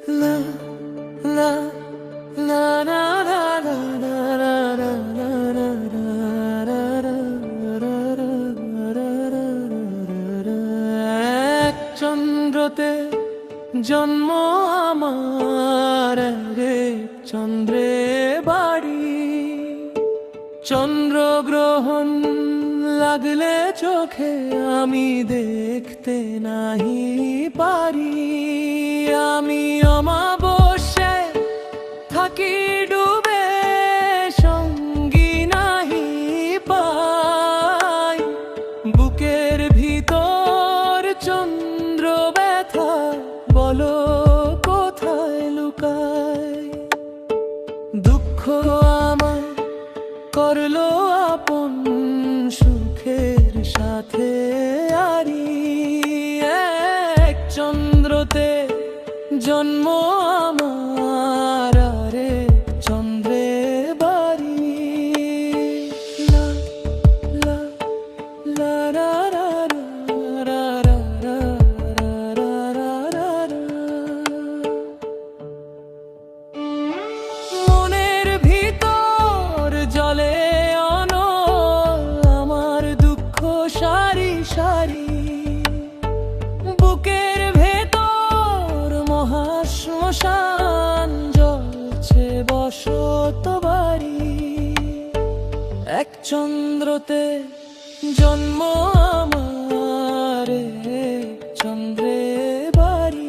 La la la la la la la la la la এক চন্দ্রতে জন্ম আমার, রে চন্দ্রে বাড়ি। চন্দ্রগ্রহণ লাগলে চোখে আমি দেখতে নাহি পারি। আমি অমাবস্যায় থাকি ডুবে, সঙ্গী নাহি পাই। বুকের ভিতর চন্দ্র ব্যথা, বলো কোথায় লুকায়। দুঃখ আমার করলো আপন, সুখের সাথে আরি। এক চন্দ্রতে জন্ম আমার, রে চন্দ্রে বাড়ি। লা লা লা রা রা রা রা রা রা রা রা রা। মনের ভিতর জলে অনল আমার দুঃখ সারি সারি। বুকের ভেতর মহাশ্মশান, জ্বলছে বসত বাড়ি। এক চন্দ্রতে জন্ম আমার, রে চন্দ্রে বাড়ি।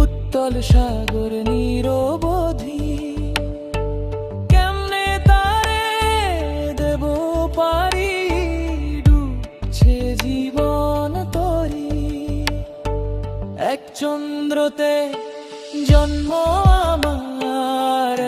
উত্তল সাগর নিরবধি, কেমনে তারে দেব পারি। ডুবছে জীবন তরি। এক চন্দ্রতে জন্ম আমার,